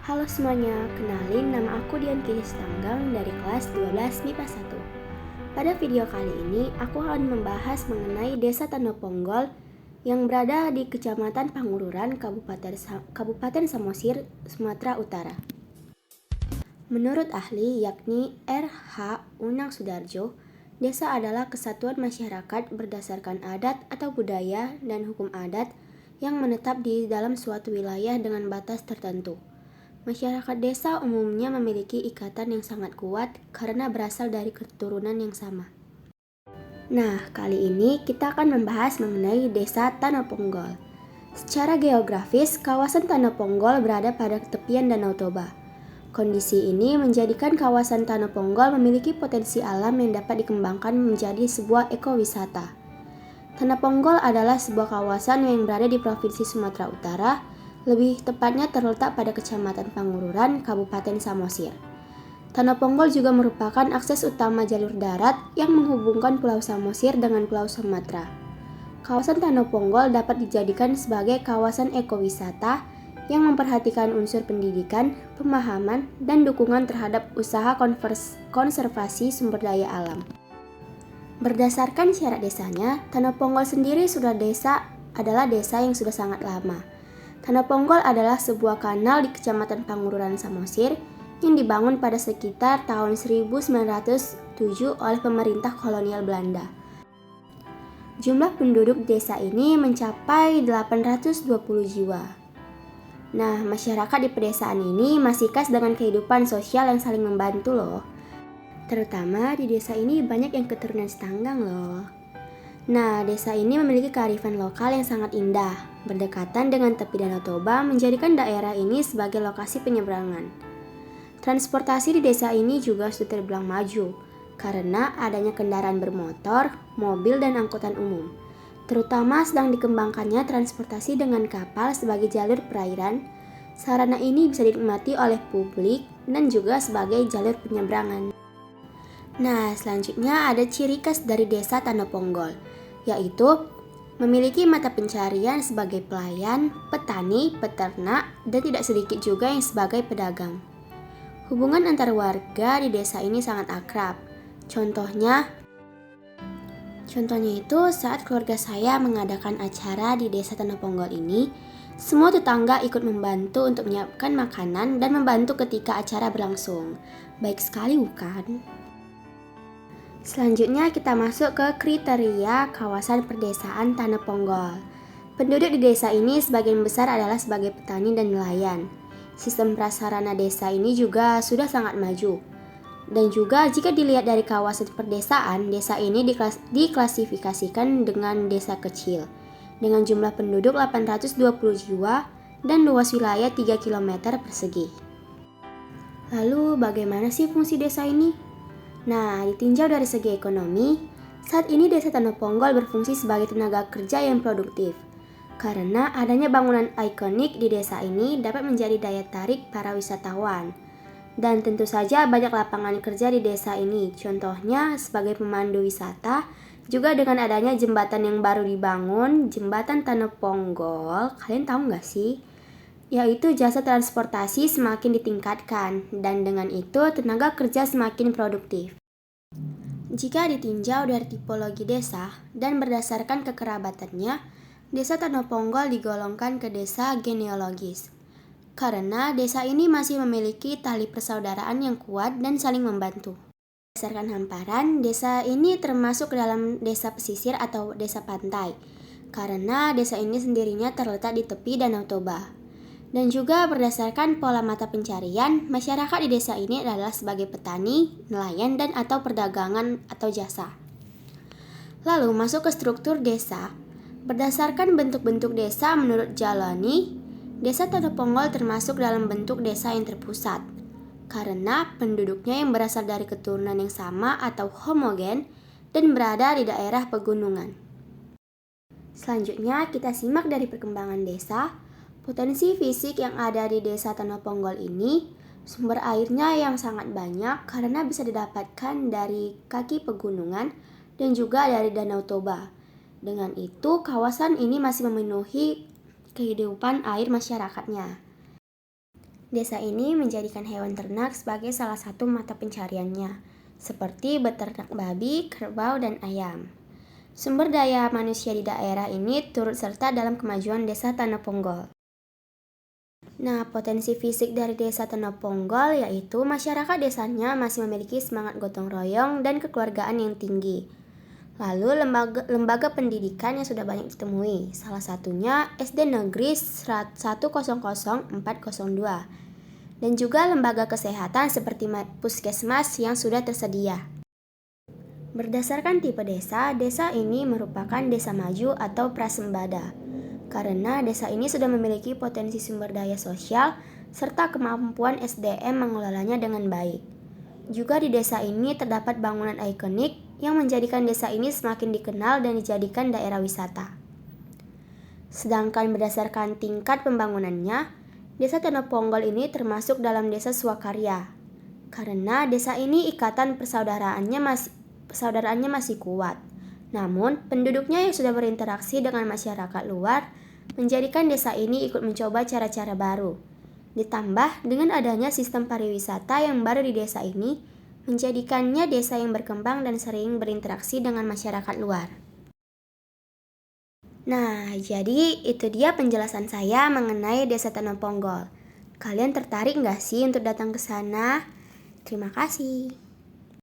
Halo semuanya, kenalin nama aku Dian Kiris Tanggang dari kelas 12 MIPA 1. Pada video kali ini, aku akan membahas mengenai Desa Tanoponggol yang berada di Kecamatan Pangururan, Kabupaten Samosir, Sumatera Utara. Menurut ahli yakni R.H. Unang Sudarjo, desa adalah kesatuan masyarakat berdasarkan adat atau budaya dan hukum adat yang menetap di dalam suatu wilayah dengan batas tertentu. Masyarakat desa umumnya memiliki ikatan yang sangat kuat karena berasal dari keturunan yang sama. Nah, kali ini kita akan membahas mengenai Desa Tanoponggol. Secara geografis, kawasan Tanoponggol berada pada tepian Danau Toba. Kondisi ini menjadikan kawasan Tanoponggol memiliki potensi alam yang dapat dikembangkan menjadi sebuah ekowisata. Tanoponggol adalah sebuah kawasan yang berada di Provinsi Sumatera Utara, lebih tepatnya terletak pada Kecamatan Pangururan, Kabupaten Samosir. Tanoponggol juga merupakan akses utama jalur darat yang menghubungkan Pulau Samosir dengan Pulau Sumatera. Kawasan Tanoponggol dapat dijadikan sebagai kawasan ekowisata yang memperhatikan unsur pendidikan, pemahaman, dan dukungan terhadap usaha konservasi sumber daya alam. Berdasarkan syarat desanya, Tanoponggol sendiri adalah desa yang sudah sangat lama. Tanoponggol adalah sebuah kanal di Kecamatan Pangururan Samosir yang dibangun pada sekitar tahun 1907 oleh pemerintah kolonial Belanda. Jumlah penduduk desa ini mencapai 820 jiwa. Nah, masyarakat di pedesaan ini masih khas dengan kehidupan sosial yang saling membantu loh. Terutama di desa ini banyak yang keturunan Setanggang loh. Nah, desa ini memiliki kearifan lokal yang sangat indah. Berdekatan dengan tepi Danau Toba menjadikan daerah ini sebagai lokasi penyeberangan. Transportasi di desa ini juga sudah terbilang maju karena adanya kendaraan bermotor, mobil, dan angkutan umum. Terutama sedang dikembangkannya transportasi dengan kapal sebagai jalur perairan. Sarana ini bisa dinikmati oleh publik dan juga sebagai jalur penyeberangan. Nah, selanjutnya ada ciri khas dari Desa Tanoponggol, yaitu memiliki mata pencarian sebagai pelayan, petani, peternak, dan tidak sedikit juga yang sebagai pedagang. Hubungan antar warga di desa ini sangat akrab. Contohnya itu saat keluarga saya mengadakan acara di Desa Tanoponggol ini, semua tetangga ikut membantu untuk menyiapkan makanan dan membantu ketika acara berlangsung. Baik sekali bukan? Selanjutnya kita masuk ke kriteria kawasan perdesaan Tanoponggol. Penduduk di desa ini sebagian besar adalah sebagai petani dan nelayan. Sistem prasarana desa ini juga sudah sangat maju. Dan juga jika dilihat dari kawasan perdesaan, desa ini diklasifikasikan dengan desa kecil dengan jumlah penduduk 820 jiwa dan luas wilayah 3 km persegi. Lalu bagaimana sih fungsi desa ini? Nah, ditinjau dari segi ekonomi, saat ini Desa Tanoponggol berfungsi sebagai tenaga kerja yang produktif. Karena adanya bangunan ikonik di desa ini dapat menjadi daya tarik para wisatawan. Dan tentu saja banyak lapangan kerja di desa ini, contohnya sebagai pemandu wisata, juga dengan adanya jembatan yang baru dibangun, Jembatan Tanoponggol, kalian tahu nggak sih? Yaitu jasa transportasi semakin ditingkatkan, dan dengan itu tenaga kerja semakin produktif. Jika ditinjau dari tipologi desa dan berdasarkan kekerabatannya, Desa Tanoponggol digolongkan ke desa genealogis. Karena desa ini masih memiliki tali persaudaraan yang kuat dan saling membantu. Berdasarkan hamparan, desa ini termasuk ke dalam desa pesisir atau desa pantai. Karena desa ini sendirinya terletak di tepi Danau Toba. Dan juga berdasarkan pola mata pencarian, masyarakat di desa ini adalah sebagai petani, nelayan, dan atau perdagangan atau jasa. Lalu masuk ke struktur desa. Berdasarkan bentuk-bentuk desa menurut Jalani, Desa Tanoponggol termasuk dalam bentuk desa yang terpusat, karena penduduknya yang berasal dari keturunan yang sama atau homogen dan berada di daerah pegunungan. Selanjutnya kita simak dari perkembangan desa. Potensi fisik yang ada di Desa Tanoponggol ini, sumber airnya yang sangat banyak karena bisa didapatkan dari kaki pegunungan dan juga dari Danau Toba. Dengan itu, kawasan ini masih memenuhi kehidupan air masyarakatnya. Desa ini menjadikan hewan ternak sebagai salah satu mata pencariannya, seperti beternak babi, kerbau, dan ayam. Sumber daya manusia di daerah ini turut serta dalam kemajuan Desa Tanah Ponggol. Nah, potensi fisik dari Desa Tanah Ponggol yaitu masyarakat desanya masih memiliki semangat gotong royong dan kekeluargaan yang tinggi. Lalu lembaga pendidikan yang sudah banyak ditemui, salah satunya SD Negeri 1000402, dan juga lembaga kesehatan seperti puskesmas yang sudah tersedia. Berdasarkan tipe desa, desa ini merupakan desa maju atau prasembada, karena desa ini sudah memiliki potensi sumber daya sosial serta kemampuan SDM mengelolanya dengan baik. Juga di desa ini terdapat bangunan ikonik yang menjadikan desa ini semakin dikenal dan dijadikan daerah wisata. Sedangkan berdasarkan tingkat pembangunannya, Desa Tanah Ponggol ini termasuk dalam desa swakarya. Karena desa ini ikatan persaudaraannya masih kuat. Namun, penduduknya yang sudah berinteraksi dengan masyarakat luar menjadikan desa ini ikut mencoba cara-cara baru. Ditambah dengan adanya sistem pariwisata yang baru di desa ini, menjadikannya desa yang berkembang dan sering berinteraksi dengan masyarakat luar. Nah, jadi itu dia penjelasan saya mengenai Desa Tanah Ponggol. Kalian tertarik nggak sih untuk datang ke sana? Terima kasih.